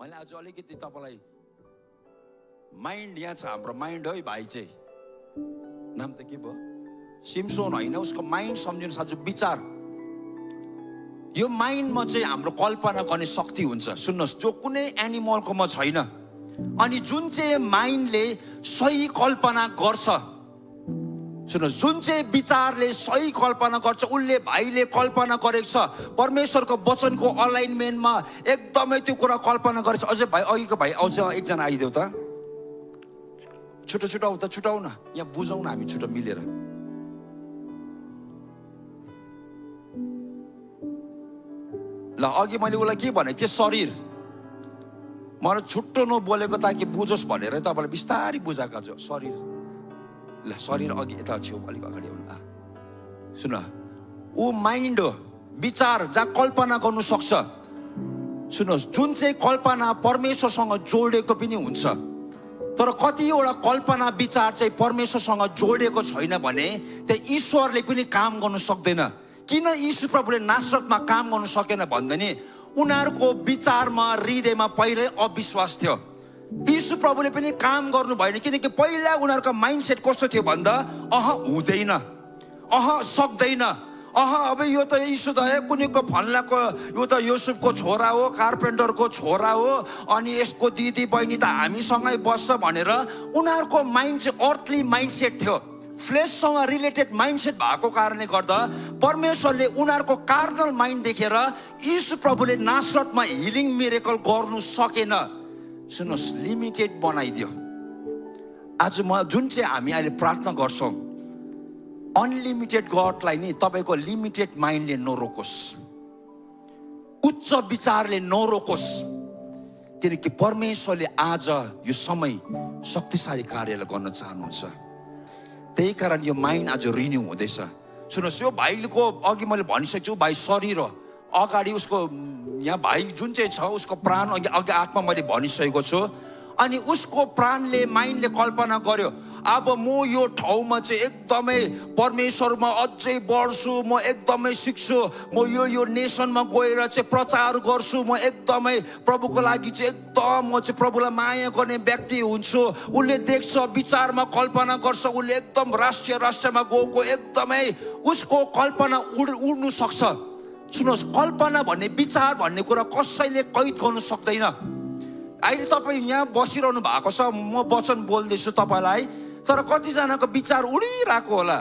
मैले आज अलिकति तपाईलाई माइन्ड यहाँ छ हाम्रो माइन्ड है भाइ चाहिँ नाम त के भयो सिम्सोन होइन उसको माइन्ड सम्झिनु साँच्चै विचार यो माइन्डमा चाहिँ हाम्रो कल्पना गर्ने शक्ति हुन्छ सुन्नुहोस् जो कुनै एनिमलकोमा छैन अनि जुन चाहिँ माइन्डले सही कल्पना गर्छ सुन्नुहोस् जुन चाहिँ विचारले सही कल्पना गर्छ उसले भाइले कल्पना गरेको छ परमेश्वरको वचनको अलाइनमेन्टमा एकदमै त्यो कुरा कल्पना गरेछ अझै भाइ अघिको भाइ अझ एकजना आइदेऊ त छुटाउ न यहाँ बुझौँ न हामी छुट्टा मिलेर ल अघि मैले उसलाई के भनेको थिएँ शरीर मलाई छुट्टो नबोलेको ताकि बुझोस् भनेर तपाईँलाई बिस्तारै बुझाएको छ शरीर ल शरीर अघि यता छेउ अलिक अगाडि आउनु सुन ऊ माइन्ड हो विचार जहाँ कल्पना गर्नु सक्छ सुन्नुहोस् जुन चाहिँ कल्पना परमेश्वरसँग जोडेको पनि हुन्छ तर कतिवटा कल्पना विचार चाहिँ परमेश्वरसँग जोडेको छैन भने त्यहाँ ईश्वरले पनि काम गर्नु सक्दैन किन यीशु प्रभुले नासरतमा काम गर्नु सकेन भन्दा नि उनीहरूको विचारमा हृदयमा पहिल्यै अविश्वास थियो यीशु प्रभुले पनि काम गर्नु भएन किनकि पहिला उनीहरूको माइन्डसेट कस्तो थियो भन्दा हुँदैन सक्दैन अब यो त यीशु त कुनैको फल्लाको यो त योसेफको छोरा हो कार्पेन्टरको छोरा हो अनि यसको दिदी बहिनी त हामीसँगै बस्छ भनेर उनीहरूको माइन्ड चाहिँ अर्थली माइन्डसेट थियो फ्लेससँग रिलेटेड माइन्डसेट भएको कारणले गर्दा परमेश्वरले उनीहरूको कार्नल माइन्ड देखेर यीशु प्रभुले नासरतमा हिलिङ मिरेकल गर्नु सकेन सुन्नुहोस् लिमिटेड बनाइदियो आज म जुन चाहिँ हामी अहिले प्रार्थना गर्छौँ अनलिमिटेड गडलाई नि तपाईँको लिमिटेड माइन्डले नरोकोस् उच्च विचारले नरोकोस् किनकि परमेश्वरले आज यो समय शक्तिशाली कार्यलाई गर्न चाहनुहुन्छ त्यही कारण यो माइन्ड आज रिन्यू हुँदैछ सुन्नुहोस् यो भाइको अघि मैले भनिसकेको छु भाइ शरीर हो अगाडि उसको यहाँ भाइ जुन चाहिँ छ उसको प्राण अघि आत्मा मैले भनिसकेको छु अनि उसको प्राणले माइन्डले कल्पना गर्यो अब म यो ठाउँमा चाहिँ एकदमै परमेश्वरमा अझै बढ्छु म एकदमै सिक्छु म यो नेसनमा गएर चाहिँ प्रचार गर्छु म एकदमै प्रभुको लागि चाहिँ एकदम म चाहिँ प्रभुलाई माया गर्ने व्यक्ति हुन्छु उसले देख्छ विचारमा कल्पना गर्छ उसले एकदम राष्ट्रमा गएको एकदमै उसको कल्पना उड्नु सक्छ सुन्नुहोस् कल्पना भन्ने विचार भन्ने कुरा कसैले कैद गर्नु सक्दैन अहिले तपाईँ यहाँ बसिरहनु भएको छ म वचन बोल्दैछु तपाईँलाई तर कतिजनाको विचार उडिरहेको होला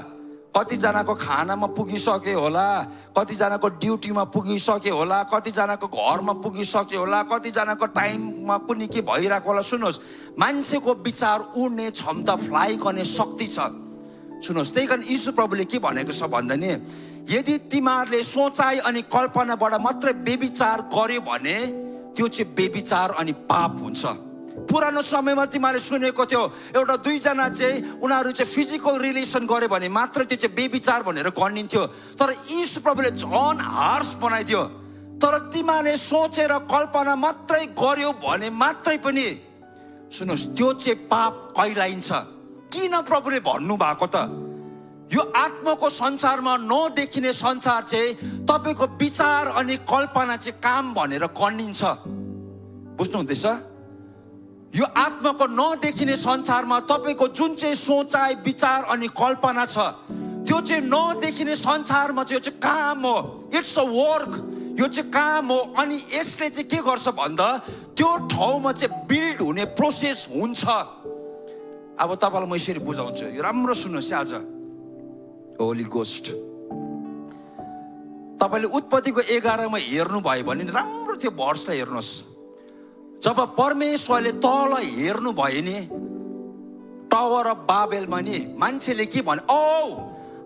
कतिजनाको खानामा पुगिसक्यो होला कतिजनाको ड्युटीमा पुगिसक्यो होला कतिजनाको घरमा पुगिसक्यो होला कतिजनाको टाइममा कुनै के भइरहेको होला सुन्नुहोस् मान्छेको विचार उड्ने क्षमता फ्लाइ गर्ने शक्ति छ सुन्नुहोस् त्यही कारण यीशु प्रभुले के भनेको छ भन्दा नि यदि तिमीहरूले सोचाइ अनि कल्पनाबाट मात्रै बेविचार गर्यो भने त्यो चाहिँ बेविचार अनि पाप हुन्छ पुरानो समयमा तिमीहरूले सुनेको थियो एउटा दुईजना चाहिँ उनीहरू चाहिँ फिजिकल रिलेसन गर्यो भने मात्र त्यो चाहिँ बेविचार भनेर गनिन्थ्यो तर यीशु प्रभुले झन् हार्स बनाइदियो तर तिमीहरूले सोचेर कल्पना मात्रै गर्यो भने मात्रै पनि सुन्नुहोस् त्यो चाहिँ पाप कहलाइन्छ किन प्रभुले भन्नु भएको त यो आत्माको संसारमा नदेखिने संसार चाहिँ तपाईँको विचार अनि कल्पना चाहिँ काम भनेर गनिन्छ बुझ्नुहुँदैछ यो आत्माको नदेखिने संसारमा तपाईँको जुन चाहिँ सोचाइ विचार अनि कल्पना छ त्यो चाहिँ नदेखिने संसारमा चाहिँ यो चाहिँ काम हो इट्स अ वर्क यो चाहिँ काम हो अनि यसले चाहिँ के गर्छ भन्दा त्यो ठाउँमा चाहिँ बिल्ड हुने प्रोसेस हुन्छ अब तपाईँलाई म यसरी बुझाउँछु यो राम्रो सुन्नुहोस् आज होली गोस्ट तपाईँले उत्पत्तिको 11 हेर्नुभयो भने राम्रो त्यो भर्सलाई हेर्नुहोस् जब परमेश्वरले तल हेर्नु भयो नि टावर अफ बाबेलमा नि मान्छेले के भने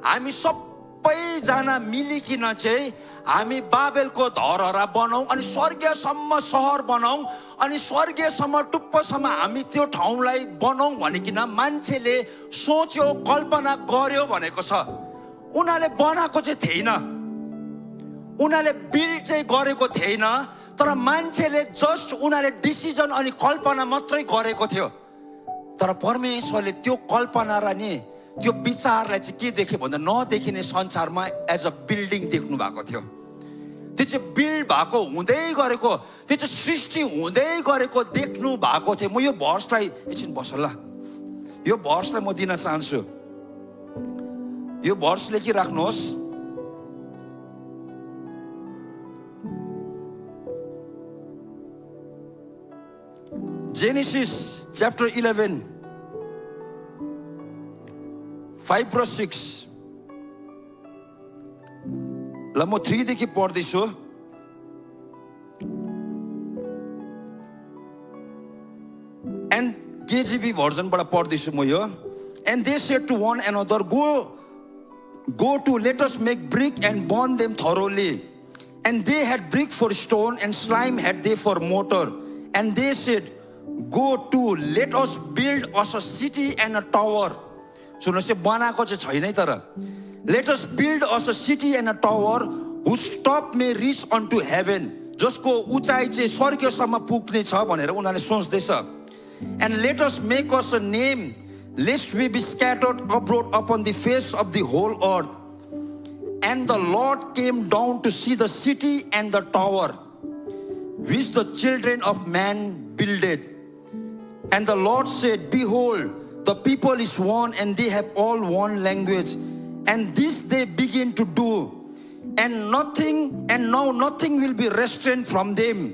हामी सबैजना मिलिकन चाहिँ हामी बाबेलको धरहरा बनाऊ अनि स्वर्गीयसम्म सहर बनाऊ अनि स्वर्गीयसम्म टुप्पोसम्म हामी त्यो ठाउँलाई बनाऊ भनिकन मान्छेले सोच्यो कल्पना गर्यो भनेको छ उनीहरूले बनाएको चाहिँ थिएन उनीहरूले बिल्ड चाहिँ गरेको थिएन तर मान्छेले जस्ट उनीहरूले डिसिजन अनि कल्पना मात्रै गरेको थियो तर परमेश्वरले त्यो कल्पना र नि त्यो विचारलाई चाहिँ के देख्यो भन्दा नदेखिने संसारमा एज अ बिल्डिङ देख्नु भएको थियो त्यो चाहिँ बिल्ड भएको हुँदै गरेको, त्यो चाहिँ सृष्टि हुँदै गरेको देख्नु भएको थियो। म यो भर्सलाई एकछिन बस ल, यो भर्सलाई म दिन चाहन्छु। यो भर्स लेखिराख्नुहोस्। जेनेसिस च्याप्टर 11 5 र 6 ल म 3 देखि पढ्दैछु। एन्ड केजीबी भर्जनबाट पढ्दैछु म यो। And they said to one another, go to let us make brick and burn them thoroughly. And they had brick for stone and slime had they for mortar. And they said, go to let us build us a city and a tower. सुन्नुहोस्, यो बनाएको चाहिँ छैन है, तर let us build us a city and a tower whose top may reach unto heaven, जसको उचाइ चाहिँ स्वर्गसम्म पुग्ने छ भनेर उनीहरूले सोच्दैछ। And let us make us a name lest we be scattered abroad upon the face of the whole earth. And the Lord came down to see the city and the tower which the children of man builded. And the Lord said, behold, the people is one, and they have all one language. And this they begin to do, and now nothing will be restrained from them.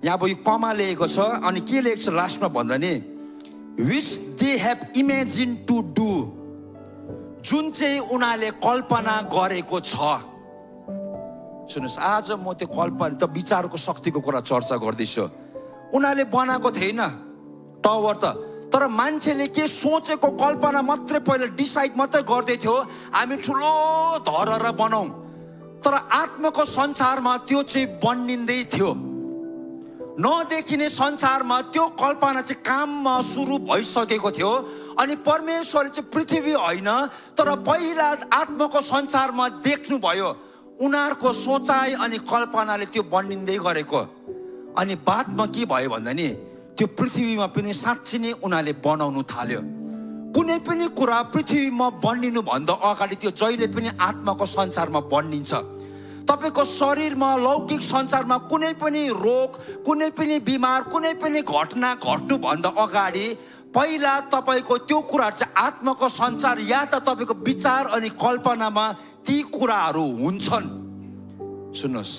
यहाँ अब यो कमा लेखेको छ, अनि के लेखेको छ लास्टमा भन्दा नि, which they have imagined to do, जुन चाहिँ उनीहरूले कल्पना गरेको छ। सुन्नुहोस्, आज म त्यो कल्पना, त्यो विचारको शक्तिको कुरा चर्चा गर्दैछु। उनीहरूले बनाएको थिएन टावर त, तर मान्छेले के सोचेको कल्पना मात्रै पहिला डिसाइड मात्रै गर्दै थियो, हामी ठुलो धरहरा बनाऊ। तर आत्माको संसारमा त्यो चाहिँ बनिँदै थियो। नदेखिने संसारमा त्यो कल्पना चाहिँ काममा सुरु भइसकेको थियो। अनि परमेश्वरले चाहिँ पृथ्वी होइन, तर पहिला आत्माको संसारमा देख्नु भयो, उनीहरूको सोचाइ अनि कल्पनाले त्यो बनिँदै गरेको। अनि बादमा के भयो भन्दा नि, त्यो पृथ्वीमा पनि साँच्चै नै उनीहरूले बनाउनु थाल्यो। कुनै पनि कुरा पृथ्वीमा बनिनु भन्दा अगाडि त्यो जहिले पनि आत्माको संसारमा बनिन्छ। तपाईको शरीरमा लौकिक संसारमा कुनै पनि रोग, कुनै पनि बिमार, कुनै पनि घटना घट्नु भन्दा अगाडि पहिला तपाईको त्यो कुराहरु चाहिँ आत्माको संसार या त तपाईको विचार अनि कल्पनामा ती कुराहरु हुन्छन्। सुन्नुहोस्,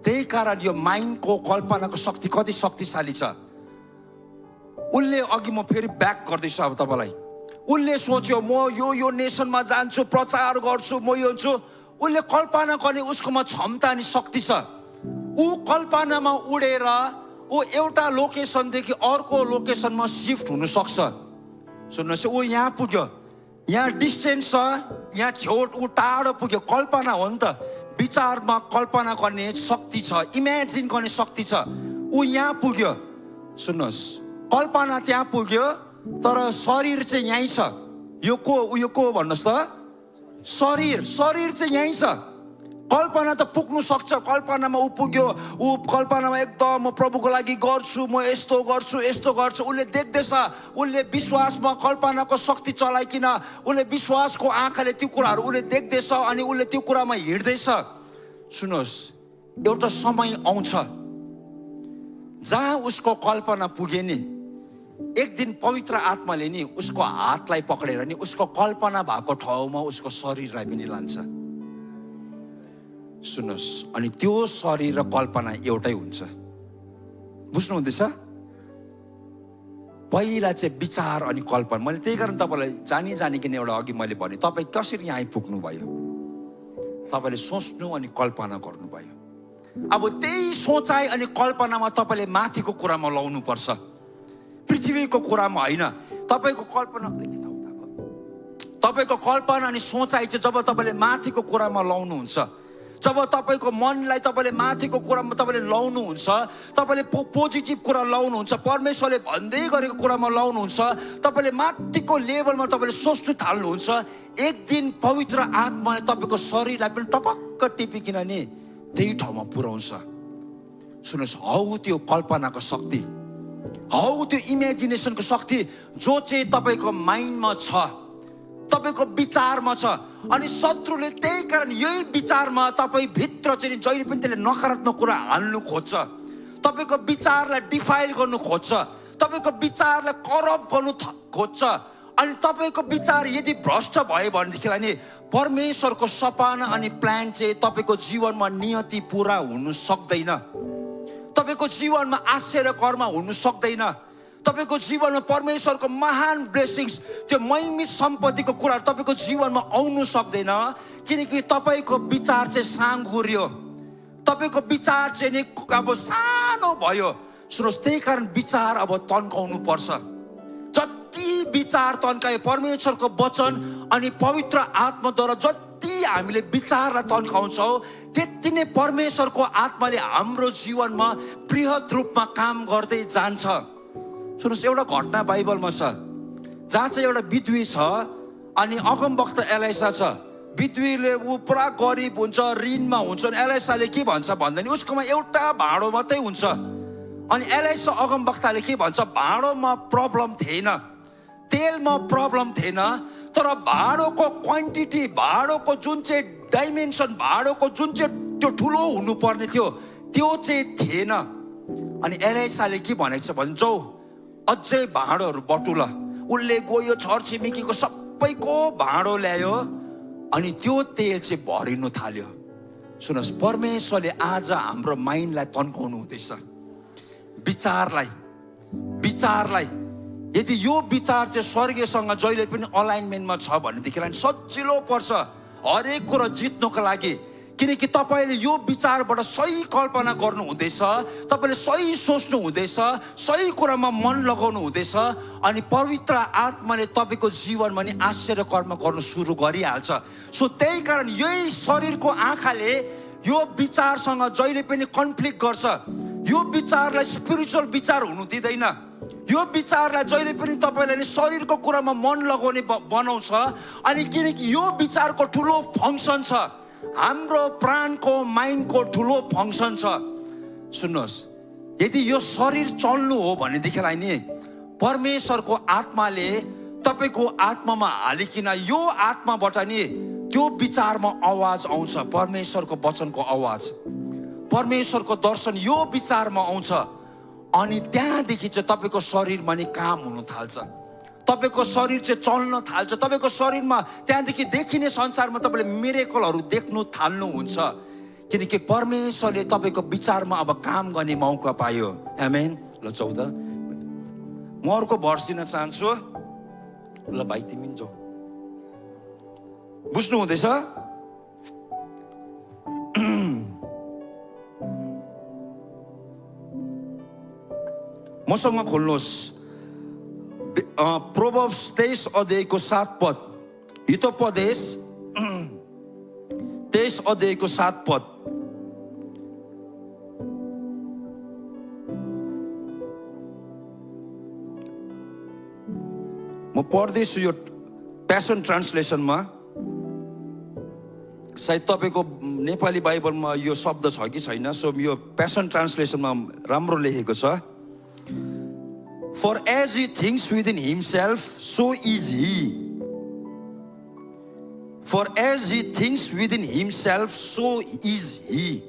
त्यही कारण यो माइन्डको कल्पनाको शक्ति कति शक्तिशाली छ। उनले अघि म फेरि ब्याक गर्दैछु अब तपाईलाई, उनले सोच्यो म यो नेसनमा जान्छु, प्रचार गर्छु, म यो छु। उनले कल्पना गर्ने उसकोमा क्षमता अनि शक्ति छ। ऊ कल्पनामा उडेर ऊ एउटा लोकेसनदेखि अर्को लोकेसनमा शिफ्ट हुन सक्छ। सुन्नुहोस्, ऊ यहाँ पुग्यो, यहाँ डिस्टेन्स छ, यहाँ छेउट ऊ टाढो पुग्यो। कल्पना हो नि त, विचारमा कल्पना गर्ने शक्ति छ, इमेजिन गर्ने शक्ति छ। ऊ यहाँ पुग्यो। सुन्नुहोस्, कल्पना त्यहाँ पुग्यो, तर शरीर चाहिँ यहीँ छ। यो को भन्नुहोस् त, शरीर चाहिँ यहीँ छ। कल्पना त पुग्नु सक्छ, कल्पनामा ऊ पुग्यो, ऊ कल्पनामा एकदम म प्रभुको लागि गर्छु, म यस्तो गर्छु। उसले देख्दैछ, उसले विश्वासमा कल्पनाको शक्ति चलाइकिन उसले विश्वासको आँखाले त्यो कुराहरू उसले देख्दैछ अनि उसले त्यो कुरामा हिँड्दैछ। सुन्नुहोस्, एउटा समय आउँछ जहाँ उसको कल्पना पुगे नि, एक दिन पवित्र आत्माले नि उसको हातलाई पक्रेर नि उसको कल्पना भएको ठाउँमा उसको शरीरलाई पनि लान्छ। सुन्नुहोस्, अनि त्यो शरीर र कल्पना एउटै हुन्छ। बुझ्नुहुँदैछ? पहिला चाहिँ विचार अनि कल्पना। मैले त्यही कारण तपाईलाई जानिकन एउटा अघि मैले भने, तपाईँ कसरी यहाँ आइपुग्नु भयो, तपाईले सोच्नु अनि कल्पना गर्नुभयो। अब त्यही सोचाइ अनि कल्पनामा तपाईले माथिको कुरामा लाउनु पर्छ, पृथ्वीको कुरामा होइन। तपाईको कल्पना अनि सोचाइ चाहिँ जब तपाईले माथिको कुरामा लाउनुहुन्छ, जब तपाईको मनलाई तपाईले माथिको कुरामा तपाईले लाउनुहुन्छ, तपाईले पोजिटिभ कुरा लाउनुहुन्छ, परमेश्वरले भन्दै गरेको कुरामा लाउनुहुन्छ, तपाईले माथिको लेभलमा तपाईले सोच्नु थाल्नुहुन्छ, एक दिन पवित्र आत्माले तपाईको शरीरलाई पनि टपक्क टिपिकिन नि त्यही ठाउँमा पुर्याउँछ। सुन्नुहोस्, हौ त्यो कल्पनाको शक्ति, हौ त्यो इमेजिनेसनको शक्ति जो चाहिँ तपाईको माइन्डमा छ, तपाईको विचारमा छ, अनि शत्रुले त्यही कारण यही विचारमा तपाईँ भित्र चाहिँ जहिले पनि त्यसले नकारात्मक कुरा हाल्नु खोज्छ, तपाईँको विचारलाई डिफाइल गर्नु खोज्छ, तपाईँको विचारलाई करप्ट गर्नु खोज्छ। अनि तपाईँको विचार यदि भ्रष्ट भयो भनेदेखिलाई नि परमेश्वरको सपना अनि प्लान चाहिँ तपाईँको जीवनमा नियति पुरा हुनु सक्दैन, तपाईँको जीवनमा आश्चर्य कर्म हुनु सक्दैन, तपाईँको जीवनमा परमेश्वरको महान ब्लेसिङ्स त्यो महिमित सम्पत्तिको कुराहरू तपाईँको जीवनमा आउनु सक्दैन, किनकि तपाईँको विचार चाहिँ साँघुर्यो, तपाईँको विचार चाहिँ नि अब सानो भयो। सुन्नुहोस्, त्यही कारण विचार अब तन्काउनु पर्छ। जति विचार तन्कायो परमेश्वरको वचन अनि पवित्र आत्माद्वारा जति हामीले विचारलाई तन्काउँछौँ त्यति नै परमेश्वरको आत्माले हाम्रो जीवनमा बृहत रूपमा काम गर्दै जान्छ। सुन्नुहोस्, एउटा घटना बाइबलमा छ जहाँ चाहिँ एउटा विधवी छ अनि अगमवक्ता एलाइसा छ। विधवीले ऊ पुरा गरिब हुन्छ, ऋणमा हुन्छ। एलाइसाले के भन्छ भन्दाखेरि उसकोमा एउटा भाँडो मात्रै हुन्छ। अनि एलाइसा अगमवक्ताले के भन्छ, भाँडोमा प्रब्लम थिएन, तेलमा प्रब्लम थिएन, तर भाँडोको क्वान्टिटी, भाँडोको जुन चाहिँ डाइमेन्सन, भाँडोको जुन चाहिँ त्यो ठुलो हुनुपर्ने थियो त्यो चाहिँ थिएन। अनि एलाइसाले के भनेको छ भने जाऊ अझै भाँडोहरू बटुल। उसले गयो छरछिमेकीको सबैको भाँडो ल्यायो अनि त्यो तेल चाहिँ भरिनु थाल्यो। सुन्नुहोस्, परमेश्वरले आज हाम्रो माइन्डलाई तन्काउनु हुँदैछ, विचारलाई। यदि यो विचार चाहिँ स्वर्गीयसँग जहिले पनि अलाइनमेन्टमा छ भनेदेखिलाई सजिलो पर्छ हरेक कुरा जित्नुको लागि, किनकि तपाईँले यो विचारबाट सही कल्पना गर्नु हुँदैछ, तपाईँले सही सोच्नु हुँदैछ, सही कुरामा मन लगाउनु हुँदैछ अनि पवित्र आत्माले तपाईँको जीवनमा नि आश्चर्य कर्म गर्नु सुरु गरिहाल्छ। सो त्यही कारण यही शरीरको आँखाले यो विचारसँग जहिले पनि कन्फ्लिक्ट गर्छ। यो विचारलाई स्पिरिचुअल विचार हुनु दिँदैन। यो विचारलाई जहिले पनि तपाईँले शरीरको कुरामा मन लगाउने बनाउँछ। अनि किनकि यो विचारको ठुलो फङ्सन छ, हाम्रो प्राणको माइन्डको ठुलो फङ्सन छ। सुन्नुहोस्, यदि यो शरीर चल्नु हो भनेदेखिलाई नि परमेश्वरको आत्माले तपाईँको आत्मामा हालिकन यो आत्माबाट नि त्यो विचारमा आवाज आउँछ, परमेश्वरको वचनको आवाज, परमेश्वरको दर्शन यो विचारमा आउँछ। अनि त्यहाँदेखि चाहिँ तपाईँको शरीरमा नि काम हुनु थाल्छ, तपाईँको शरीर चाहिँ चल्न थाल्छ। तपाईँको शरीरमा त्यहाँदेखि देखिने संसारमा तपाईँले मिरेकलहरू देख्नु थाल्नुहुन्छ, किनकि परमेश्वरले तपाईँको विचारमा अब काम गर्ने मौका पायो। आमेन। ल 14 म अर्को भर्स दिन चाहन्छु। ल भाइ तिमी जाऊ, बुझ्नु हुँदैछ? मसँग खोल्नुहोस् प्रोभर्ब्स 23 अध्यायको 7 पद, हितोपदेश 23 अध्यायको 7 पद। म पढ्दैछु यो प्यासन ट्रान्सलेसनमा। सायद तपाईँको नेपाली बाइबलमा यो शब्द छ कि छैन, सो यो प्यासन ट्रान्सलेसनमा राम्रो लेखेको छ। For as he thinks within himself, so is he. For as he thinks within himself, so is he.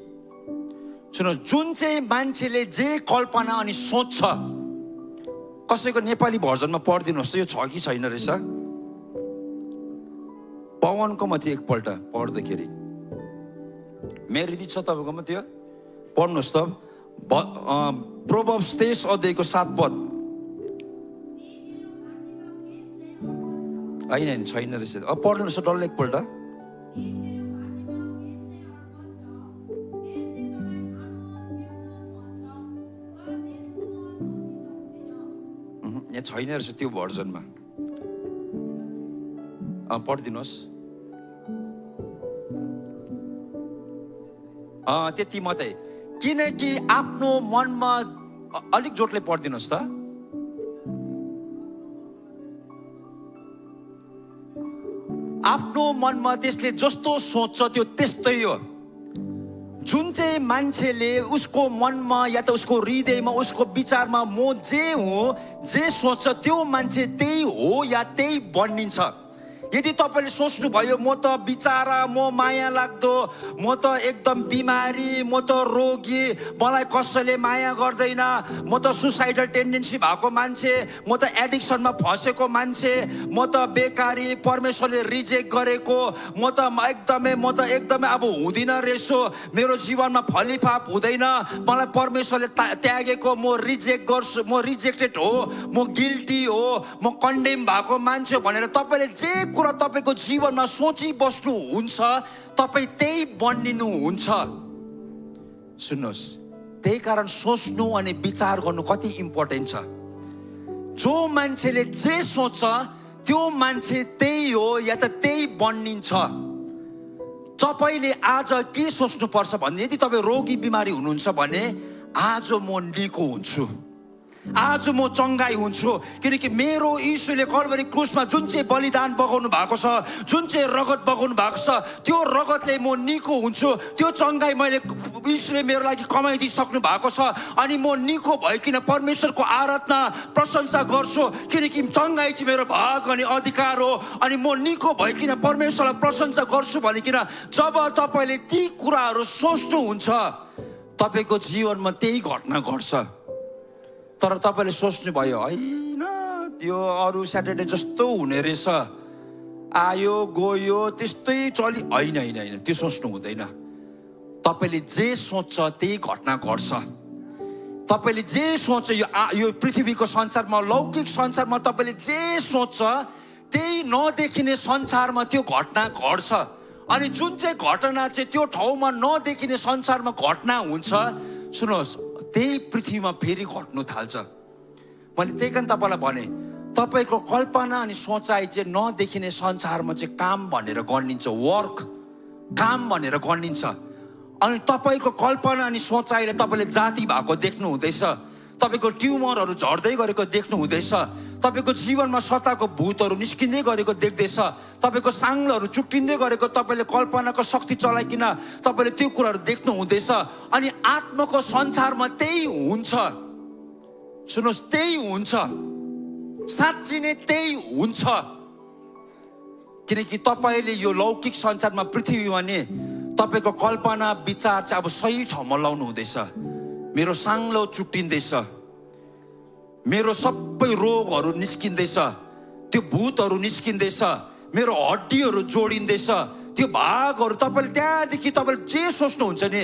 सुन्नु, जुन चाहिँ मान्छेले जे कल्पना अनि सोच्छ, कसैको नेपाली भर्जनमा पढिदिनुहोस् त यो छ कि छैन रहेछ। पवनकोमा थियो एकपल्ट पढ्दाखेरि, मेरो दिदी छ तपाईँकोमा त्यो पढ्नुहोस् त। प्रोभर्ब्स 23 अध्यायको 7 पद। होइन छैन रहेछ, अब पढ्नुहोस् डल्लै एकपल्ट। यहाँ छैन रहेछ त्यो भर्जनमा, पढिदिनुहोस्। त्यति मात्रै, किनकि आफ्नो मनमा अलिक जोडले पढिदिनुहोस् त। आफ्नो मनमा त्यसले जस्तो सोच्छ त्यो त्यस्तै हो। जुन चाहिँ मान्छेले उसको मनमा या त उसको हृदयमा उसको विचारमा म जे हो जे सोच्छ त्यो मान्छे त्यही हो या त्यही बनिन्छ। यदि तपाईँले सोच्नुभयो म त बिचारा, म माया लाग्दो, म त एकदम बिमारी, म त रोगी, मलाई कसैले माया गर्दैन, म त सुसाइडल टेन्डेन्सी भएको मान्छे, म त एडिक्सनमा फसेको मान्छे, म त बेकारी, परमेश्वरले रिजेक्ट गरेको, म त एकदमै अब हुँदिन रहेछु, मेरो जीवनमा फलिफाप हुँदैन, मलाई परमेश्वरले त्यागेको, म रिजेक्ट गर्छु, म रिजेक्टेड हो, म गिल्टी हो, म कन्डेम भएको मान्छे भनेर तपाईँले जे कुरा तपाईँको जीवनमा सोचिबस्नु हुन्छ, तपाईँ त्यही बनिनुहुन्छ। सुन्नुहोस्, त्यही कारण सोच्नु अनि विचार गर्नु कति इम्पोर्टेन्ट छ। जो मान्छेले जे सोच्छ त्यो मान्छे त्यही हो या त त्यही बनिन्छ। तपाईँले आज के सोच्नुपर्छ भने, यदि तपाईँ रोगी बिमारी हुनुहुन्छ भने आज म निको हुन्छु, आज म चङ्गाई हुन्छु, किनकि मेरो यीशुले कल्भरी क्रुसमा जुन चाहिँ बलिदान बगाउनु भएको छ, जुन चाहिँ रगत बगाउनु भएको छ, त्यो रगतले म निको हुन्छु। त्यो चङ्गाई यीशुले मेरो लागि कमाइदिइसक्नु भएको छ। अनि म निको भइकन परमेश्वरको आराधना प्रशंसा गर्छु, किनकि चङ्गाई चाहिँ मेरो भाग अनि अधिकार हो। अनि म निको भइकन परमेश्वरलाई प्रशंसा गर्छु भनिकन जब तपाईँले ती कुराहरू सोच्नुहुन्छ, तपाईँको जीवनमा त्यही घटना घट्छ। तर तपाईँले सोच्नुभयो होइन त्यो अरू स्याटरडे जस्तो हुने रहेछ, आयो गयो त्यस्तै चलि, होइन, त्यो सोच्नु हुँदैन। तपाईँले जे सोच्छ त्यही घटना घट्छ। तपाईँले जे सोच्छ यो पृथ्वीको संसारमा, लौकिक संसारमा तपाईँले जे सोच्छ त्यही नदेखिने संसारमा त्यो घटना घट्छ। अनि जुन चाहिँ घटना चाहिँ त्यो ठाउँमा नदेखिने संसारमा घटना हुन्छ, सुन्नुहोस्, त्यही पृथ्वीमा फेरि घट्नु थाल्छ। मैले त्यही कारण तपाईँलाई भने, तपाईँको कल्पना अनि सोचाइ चाहिँ नदेखिने संसारमा चाहिँ काम भनेर गनिन्छ, वर्क, काम भनेर गनिन्छ। अनि तपाईँको कल्पना अनि सोचाइले तपाईँले जाति भएको देख्नु हुँदैछ, तपाईँको ट्युमरहरू झर्दै गरेको देख्नु हुँदैछ, तपाईँको जीवनमा सताको भूतहरू निस्किँदै गरेको देख्दैछ, तपाईँको साङ्लोहरू चुट्टिँदै गरेको तपाईँले कल्पनाको शक्ति चलाइकन तपाईँले त्यो कुराहरू देख्नु हुँदैछ। अनि आत्माको संसारमा त्यही हुन्छ। सुन्नुहोस्, त्यही हुन्छ, साँच्ची नै त्यही हुन्छ। किनकि तपाईँले यो लौकिक संसारमा, पृथ्वीमा नि तपाईँको कल्पना विचार चाहिँ अब सही ठाउँमा लाउनु हुँदैछ। मेरो साङ्लो चुट्टिँदैछ, मेरो सबै रोगहरू निस्किँदैछ, त्यो भूतहरू निस्किँदैछ, मेरो हड्डीहरू जोडिँदैछ, त्यो भागहरू तपाईँले त्यहाँदेखि तपाईँले जे सोच्नुहुन्छ नि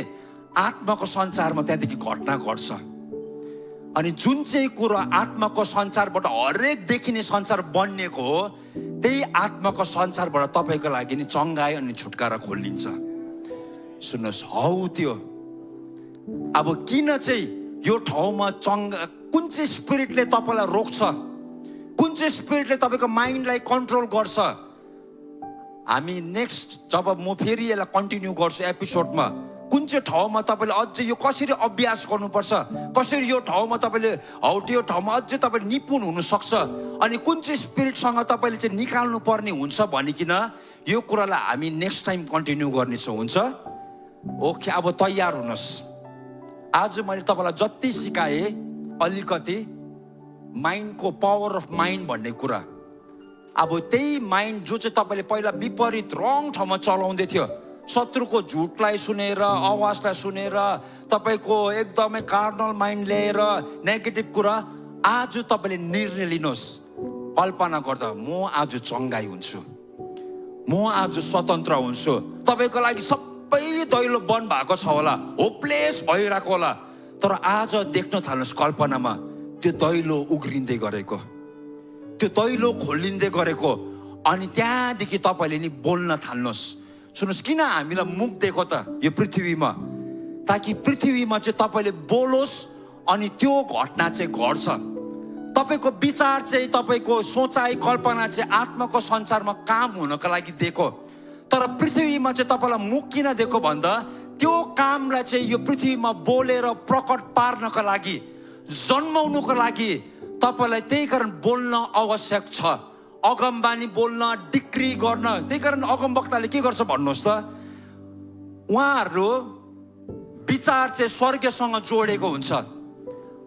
आत्माको संसारमा त्यहाँदेखि घटना घट्छ। अनि जुन चाहिँ कुरो आत्माको संसारबाट हरेक देखिने संसार बनिएको हो, त्यही आत्माको संसारबाट तपाईँको लागि नि चङ्गाई अनि छुटकारा खोलिन्छ। सुन्नुहोस्, हौ त्यो अब किन चाहिँ यो ठाउँमा कुन चाहिँ स्पिरिटले तपाईँलाई रोक्छ, कुन चाहिँ स्पिरिटले तपाईँको माइन्डलाई कन्ट्रोल गर्छ। हामी नेक्स्ट जब म फेरि यसलाई कन्टिन्यू गर्छु एपिसोडमा, कुन चाहिँ ठाउँमा तपाईँले अझै यो कसरी अभ्यास गर्नुपर्छ, कसरी यो ठाउँमा तपाईँले त्यो ठाउँमा अझै तपाईँले निपुण हुनसक्छ, अनि कुन चाहिँ स्पिरिटसँग तपाईँले चाहिँ निकाल्नु पर्ने हुन्छ भनिकन यो कुरालाई हामी नेक्स्ट टाइम कन्टिन्यू गर्नेछौँ। हुन्छ, ओके। अब तयार हुनुहोस्। आज मैले तपाईँलाई जति सिकाएँ अलिकति माइन्डको पावर अफ माइन्ड भन्ने कुरा, अब त्यही माइन्ड जो चाहिँ तपाईँले पहिला विपरीत रङ ठाउँमा चलाउँदै थियो, शत्रुको झुटलाई सुनेर, आवाजलाई सुनेर, तपाईँको एकदमै कार्नल माइन्ड ल्याएर नेगेटिभ कुरा, आज तपाईँले निर्णय लिनुहोस्, कल्पना गर्दा म आज चङ्गाई हुन्छु, म आज स्वतन्त्र हुन्छु। तपाईँको लागि सबै दैलो बन्द भएको छ होला, होपलेस भइरहेको होला, तर आज देख्न थाल्नुहोस् कल्पनामा त्यो दैलो उग्रिँदै गरेको, त्यो दैलो खोलिँदै गरेको। अनि त्यहाँदेखि तपाईँले नि बोल्न थाल्नुहोस्। सुन्नुहोस्, किन हामीलाई मुख दिएको त यो पृथ्वीमा, ताकि पृथ्वीमा चाहिँ तपाईँले बोलोस् अनि त्यो घटना चाहिँ घट्छ। तपाईँको विचार चाहिँ, तपाईँको सोचाइ कल्पना चाहिँ आत्माको संसारमा काम हुनको लागि दिएको, तर पृथ्वीमा चाहिँ तपाईँलाई मुख किन दिएको भन्दा त्यो कामलाई चाहिँ यो पृथ्वीमा बोलेर प्रकट पार्नको लागि, जन्माउनुको लागि तपाईँलाई त्यही कारण बोल्न आवश्यक छ। अगमबानी बोल्न, डिक्री गर्न। त्यही कारण अगमवक्ताले के गर्छ भन्नुहोस् त, उहाँहरू विचार चाहिँ स्वर्गसँग जोडेको हुन्छ।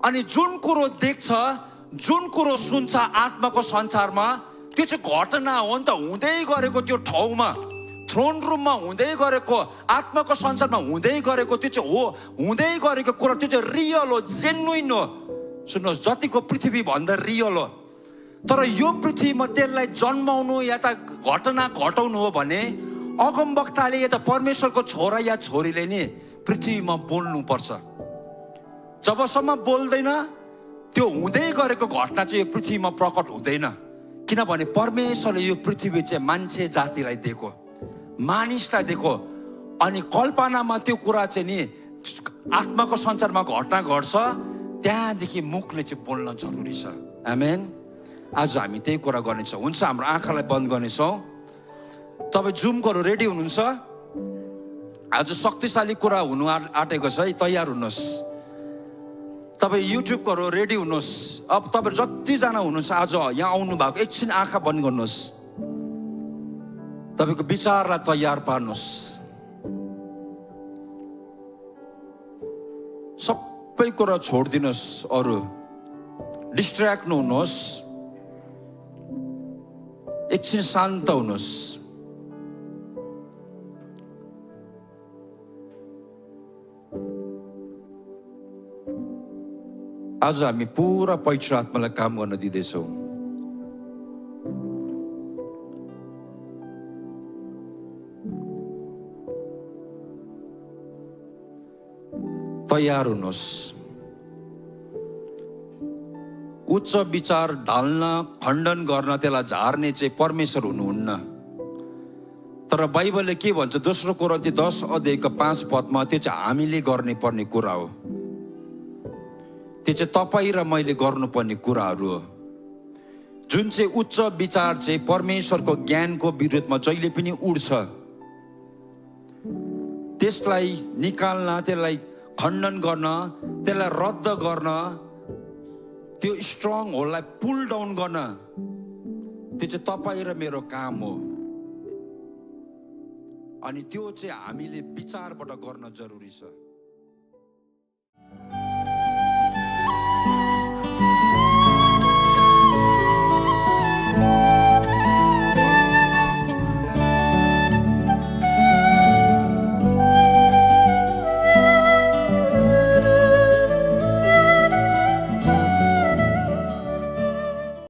अनि जुन कुरो देख्छ, जुन कुरो सुन्छ आत्माको संसारमा, त्यो चाहिँ घटना हो नि त हुँदै गरेको त्यो ठाउँमा थ्रोन रुममा हुँदै गरेको आत्माको संसारमा हुँदै गरेको त्यो चाहिँ हो हुँदै गरेको कुरा त्यो चाहिँ रियल हो जेन्युइन हो सुन्नुहोस् जतिको पृथ्वी भन्दा रियल हो तर यो पृथ्वीमा त्यसलाई जन्माउनु या त घटना घटाउनु हो भने अगमवक्ताले या त परमेश्वरको छोरा या छोरीले नि पृथ्वीमा बोल्नुपर्छ जबसम्म बोल्दैन त्यो हुँदै गरेको घटना चाहिँ यो पृथ्वीमा प्रकट हुँदैन किनभने परमेश्वरले यो पृथ्वी चाहिँ मान्छे जातिलाई दिएको मानिसलाई दिएको अनि कल्पनामा त्यो कुरा चाहिँ नि आत्माको संसारमा घटना घट्छ त्यहाँदेखि मुखले चाहिँ बोल्न जरुरी छ आमेन आज हामी त्यही कुरा गर्नेछौँ हुन्छ हाम्रो आँखालाई बन्द गर्नेछौँ तपाईँ जुमकोहरू रेडी हुनुहुन्छ आज शक्तिशाली कुरा हुनु आँटेको छ है तयार हुनुहोस् तपाईँ युट्युबकोहरू रेडी हुनुहोस् अब तपाईँ जतिजना हुनुहुन्छ आज यहाँ आउनु भएको एकछिन आँखा बन्द गर्नुहोस् तपाईँको विचारलाई तयार पार्नुहोस् सबै कुरा छोडिदिनुहोस् अरू डिस्ट्र्याक्ट नहुनुहोस् एकछिन शान्त हुनुहोस् आज हामी पुरा पवित्र आत्मालाई काम गर्न दिँदैछौँ तयार हुनुहोस् उच्च विचार ढाल्न खण्डन गर्न त्यसलाई झार्ने चाहिँ परमेश्वर हुनुहुन्न तर बाइबलले के भन्छ दोस्रो कोरिन्थी 10 अध्यायको 5 पदमा त्यो चाहिँ हामीले गर्ने पर्ने कुरा हो त्यो चाहिँ तपाईँ र मैले गर्नुपर्ने कुराहरू हो जुन चाहिँ उच्च विचार चाहिँ परमेश्वरको ज्ञानको विरुद्धमा जहिले पनि उड्छ त्यसलाई निकाल्न त्यसलाई खण्डन गर्न त्यसलाई रद्द गर्न त्यो स्ट्रङ होललाई पुल डाउन गर्न त्यो चाहिँ तपाईँ र मेरो काम हो अनि त्यो चाहिँ हामीले विचारबाट गर्न जरुरी छ